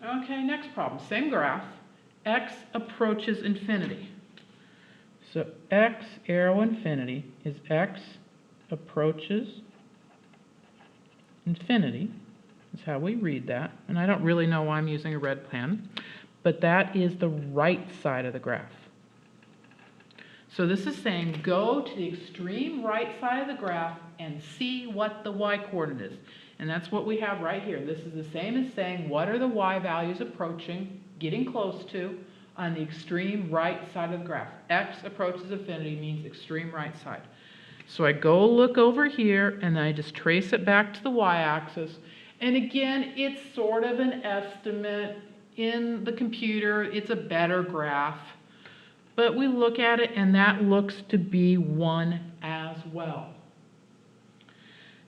Okay, next problem. Same graph. X approaches infinity. So x arrow infinity is x approaches infinity. That's how we read that. And I don't really know why I'm using a red pen, but that is the right side of the graph. So this is saying go to the extreme right side of the graph and see what the y-coordinate is. And that's what we have right here. This is the same as saying what are the y values approaching, getting close to, on the extreme right side of the graph. X approaches infinity means extreme right side. So I go look over here and I just trace it back to the y-axis. And again, it's sort of an estimate. In the computer, it's a better graph. But we look at it and that looks to be 1 as well.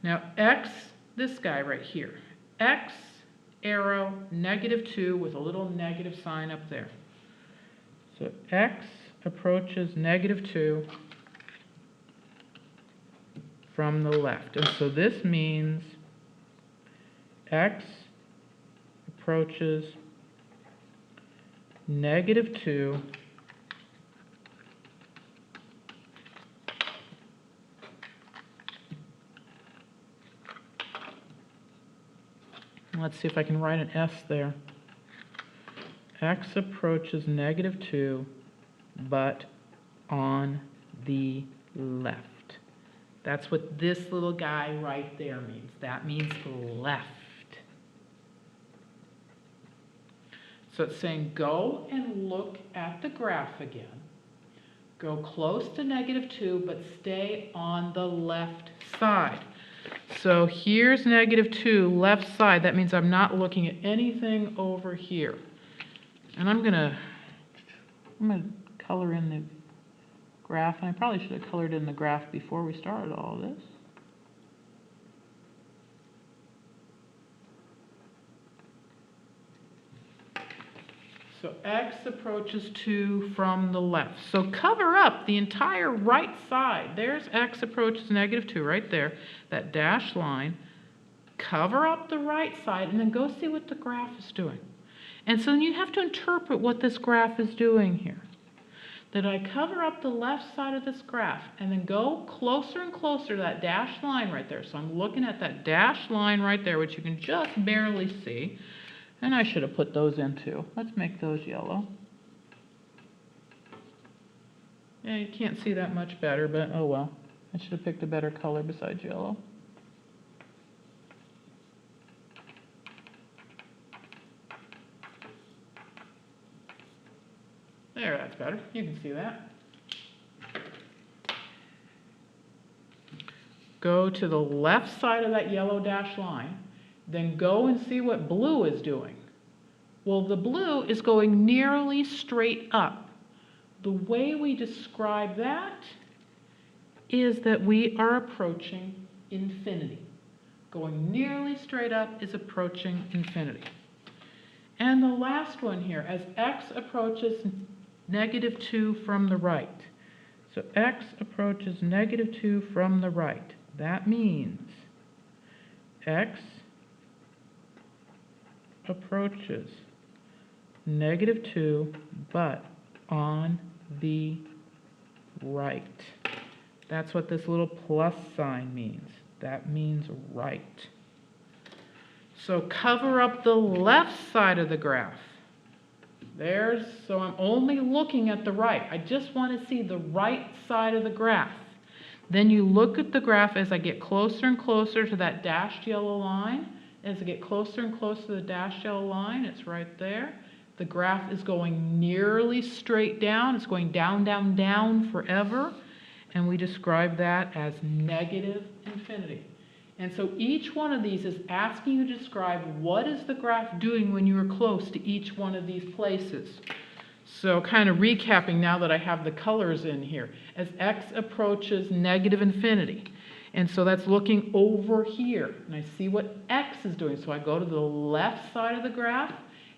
Now x, this guy right here, x arrow -2 with a little negative sign up there. So x approaches -2 from the left. And so this means x approaches -2 Let's see if I can write an S there. X approaches -2, but on the left. That's what this little guy right there means. That means left. So it's saying go and look at the graph again. Go close to -2, but stay on the left side. So here's -2, left side. That means I'm not looking at anything over here. And I'm gonna color in the graph, and I probably should have colored in the graph before we started all this. So x approaches 2 from the left. So cover up the entire right side. There's x approaches -2 right there, that dashed line. Cover up the right side and then go see what the graph is doing. And so then you have to interpret what this graph is doing here. That I cover up the left side of this graph and then go closer and closer to that dashed line right there. So I'm looking at that dashed line right there, which you can just barely see. And I should have put those in too. Let's make those yellow. Yeah, you can't see that much better, but oh well. I should have picked a better color besides yellow. There, that's better. You can see that. Go to the left side of that yellow dashed line. Then go and see what blue is doing. Well, the blue is going nearly straight up. The way we describe that is that we are approaching infinity. Going nearly straight up is approaching infinity. And the last one here, as x approaches -2 from the right. So x approaches -2 from the right. That means x approaches -2, but on the right. That's what this little plus sign means. That means right. So cover up the left side of the graph. So I'm only looking at the right. I just want to see the right side of the graph. Then you look at the graph as I get closer and closer to that dashed yellow line. As I get closer and closer to the dashed yellow line, it's right there. The graph is going nearly straight down. It's going down, down, down forever. And we describe that as negative infinity. And so each one of these is asking you to describe what is the graph doing when you are close to each one of these places. So kind of recapping now that I have the colors in here. As x approaches negative infinity. And so that's looking over here. And I see what x is doing. So I go to the left side of the graph.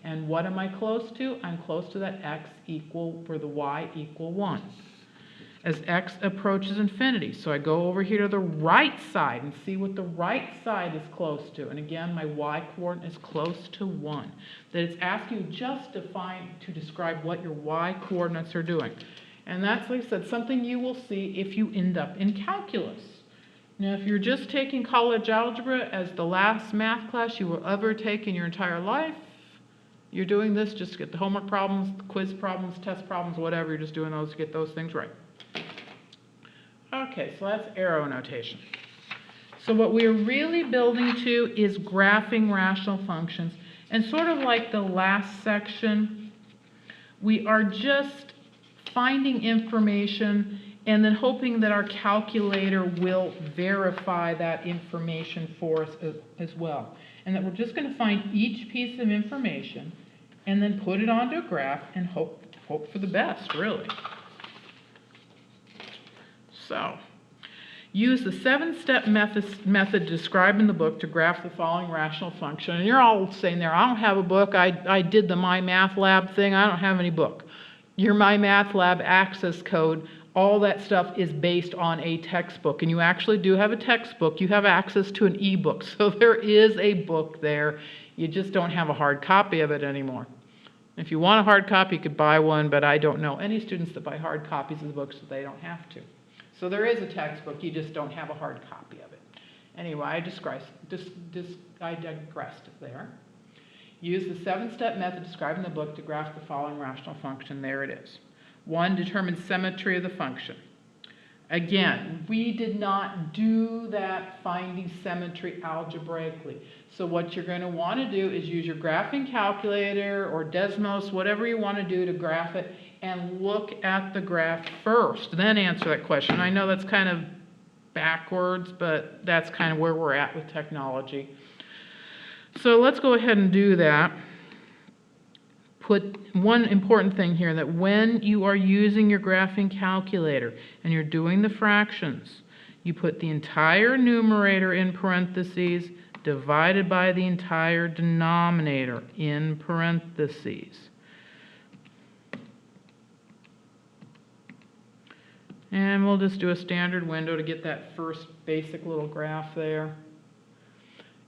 And what am I close to? I'm close to that x equal, for the y equal 1. as x approaches infinity. So I go over here to the right side and see what the right side is close to. And again, my y-coordinate is close to 1. That it's asking you just to describe what your y-coordinates are doing. And that's, like I said, something you will see if you end up in calculus. Now, if you're just taking college algebra as the last math class you will ever take in your entire life, you're doing this just to get the homework problems, the quiz problems, test problems, whatever. You're just doing those to get those things right. Okay, so that's arrow notation. So what we're really building to is graphing rational functions. And sort of like the last section, we are just finding information and then hoping that our calculator will verify that information for us as well. And that we're just going to find each piece of information and then put it onto a graph and hope for the best, really. So, use the 7-step method described in the book to graph the following rational function. And you're all saying there, I don't have a book. I did the My Math Lab thing. I don't have any book. Your My Math Lab access code, all that stuff is based on a textbook. And you actually do have a textbook. You have access to an e-book. So there is a book there. You just don't have a hard copy of it anymore. If you want a hard copy, you could buy one, but I don't know any students that buy hard copies of the books, so they don't have to. So there is a textbook, you just don't have a hard copy of it. Anyway, I digressed there. Use the 7-step method described in the book to graph the following rational function. There it is. 1, determine symmetry of the function. Again, we did not do that finding symmetry algebraically. So what you're going to want to do is use your graphing calculator or Desmos, whatever you want to do to graph it, and look at the graph first, then answer that question. I know that's kind of backwards, but that's kind of where we're at with technology. So let's go ahead and do that. Put one important thing here, that when you are using your graphing calculator and you're doing the fractions, you put the entire numerator in parentheses divided by the entire denominator in parentheses. And we'll just do a standard window to get that first basic little graph there.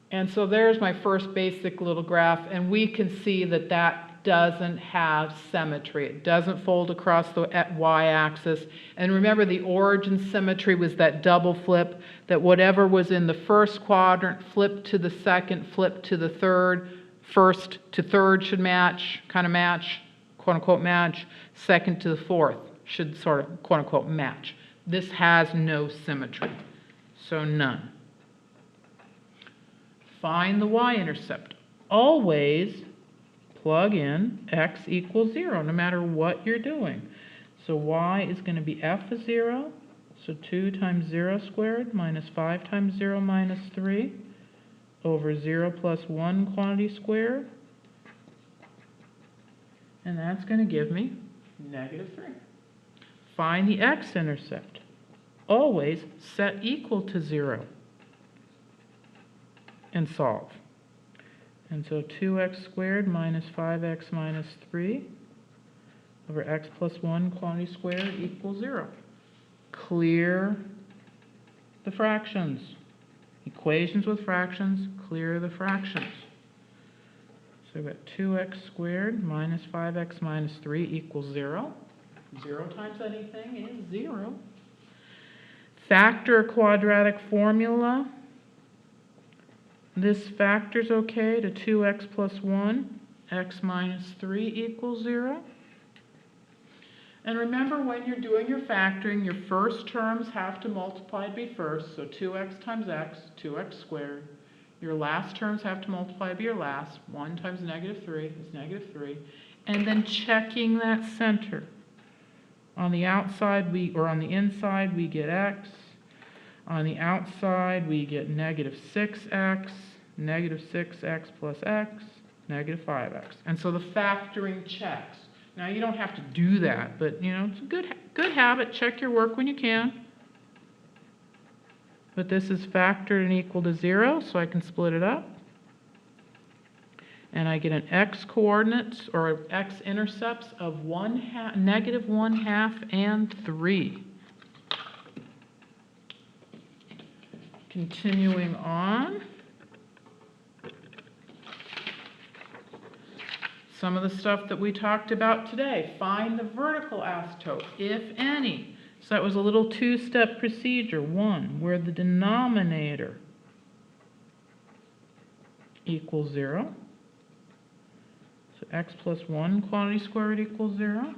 And so there's my first basic little graph, and we can see that that doesn't have symmetry. It doesn't fold across the y-axis. And remember, the origin symmetry was that double flip, that whatever was in the first quadrant flipped to the second, flipped to the third. First to third should match, kind of match, quote-unquote match. Second to the fourth should sort of, quote-unquote, match. This has no symmetry, so none. Find the y-intercept. Always plug in x equals 0, no matter what you're doing. So y is going to be f of 0, so 2 times 0 squared minus 5 times 0 minus 3 over 0 plus 1 quantity squared. And that's going to give me negative 3. Find the x-intercept. Always set equal to 0 and solve. And so 2x squared minus 5x minus 3 over x plus 1 quantity squared equals 0. Clear the fractions. Equations with fractions, clear the fractions. So we've got 2x squared minus 5x minus 3 equals 0. 0 times anything is 0. Factor a quadratic formula. This factor's okay to 2x plus 1, x minus 3 equals 0. And remember, when you're doing your factoring, your first terms have to multiply to be first, so 2x times x, 2x squared. Your last terms have to multiply to be your last. 1 times negative 3 is negative 3. And then checking that center. On the outside, on the inside, we get x. On the outside, we get negative 6x, negative 6x plus x, negative 5x. And so the factoring checks. Now, you don't have to do that, but, you know, it's a good habit. Check your work when you can. But this is factored and equal to 0, so I can split it up. And I get an x-coordinates, or x-intercepts, of negative 1/2 and 3. Continuing on. Some of the stuff that we talked about today. Find the vertical asymptote, if any. So that was a little two-step procedure. One, where the denominator equals 0. So x plus 1 quantity squared equals 0.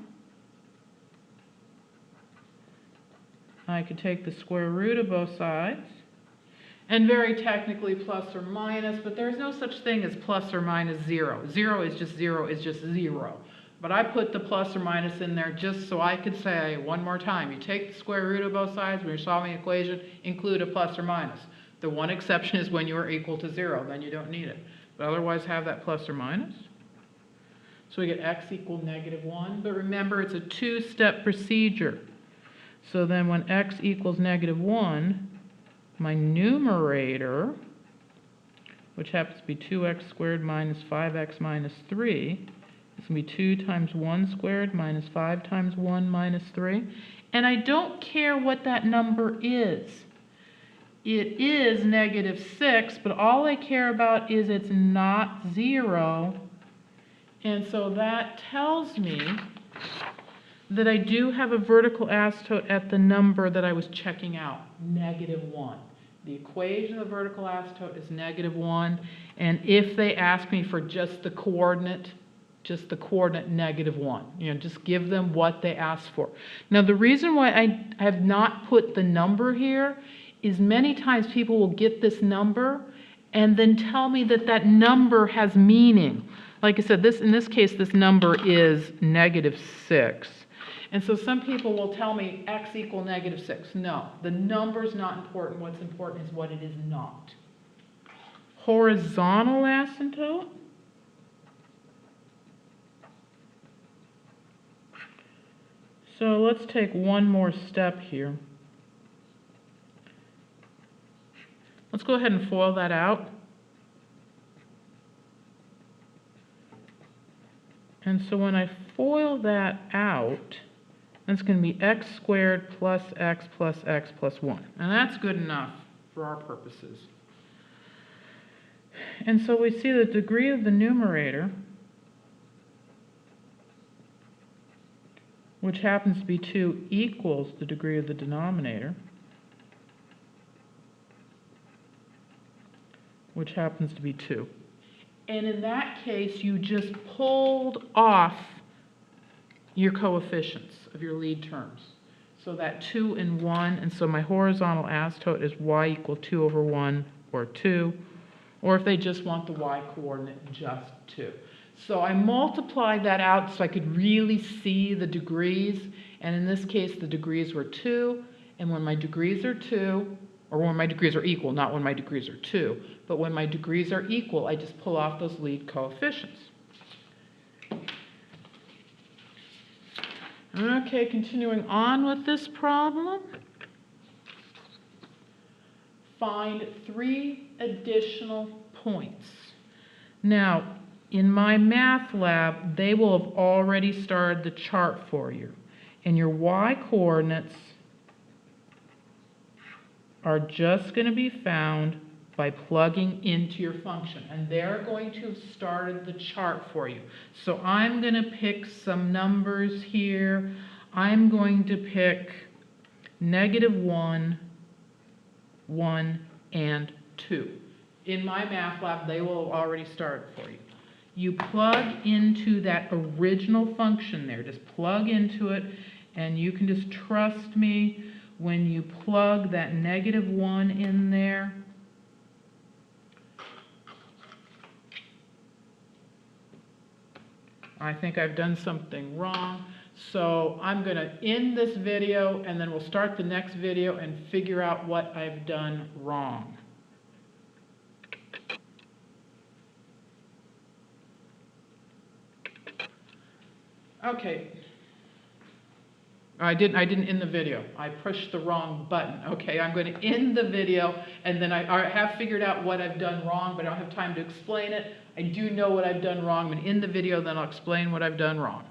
I could take the square root of both sides. And very technically plus or minus, but there's no such thing as plus or minus 0. 0 is just 0 is just 0. But I put the plus or minus in there just so I could say, one more time, you take the square root of both sides when you're solving an equation, include a plus or minus. The one exception is when you are equal to 0, then you don't need it. But otherwise have that plus or minus. So we get x equal -1, but remember it's a two-step procedure. So then when x equals -1, my numerator, which happens to be 2x squared minus 5x minus 3, is going to be 2 times 1 squared minus 5 times 1 minus 3. And I don't care what that number is. It is -6, but all I care about is it's not 0. And so that tells me that I do have a vertical asymptote at the number that I was checking out, -1. The equation of the vertical asymptote is -1, and if they ask me for just the coordinate -1, just give them what they ask for. Now the reason why I have not put the number here is many times people will get this number and then tell me that that number has meaning. Like I said, in this case, this number is -6. And so some people will tell me x equal -6. No, the number's not important. What's important is what it is not. Horizontal asymptote. So let's take one more step here. Let's go ahead and FOIL that out. And so when I FOIL that out, that's going to be x squared plus x plus x plus 1. And that's good enough for our purposes. And so we see the degree of the numerator, which happens to be 2, equals the degree of the denominator, which happens to be 2. And in that case, you just pulled off your coefficients of your lead terms. So that 2 and 1, and so my horizontal asymptote is y equal 2 over 1 or 2, or if they just want the y coordinate, just 2. So I multiplied that out so I could really see the degrees, and in this case the degrees were 2, and when my degrees are 2, or when my degrees are equal, not when my degrees are 2, but when my degrees are equal, I just pull off those lead coefficients. Okay, continuing on with this problem. Find 3 additional points. Now, in my math lab, they will have already started the chart for you. And your y coordinates are just going to be found by plugging into your function. And they're going to have started the chart for you. So I'm going to pick some numbers here. I'm going to pick -1, 1, and 2. In my math lab, they will have already started for you. You plug into that original function there. Just plug into it, and you can just trust me when you plug that -1 in there. I think I've done something wrong. So I'm going to end this video, and then we'll start the next video and figure out what I've done wrong. Okay. I didn't end the video. I pushed the wrong button. Okay, I'm going to end the video, and then I have figured out what I've done wrong, but I don't have time to explain it. I do know what I've done wrong. I'm going to end the video, then I'll explain what I've done wrong.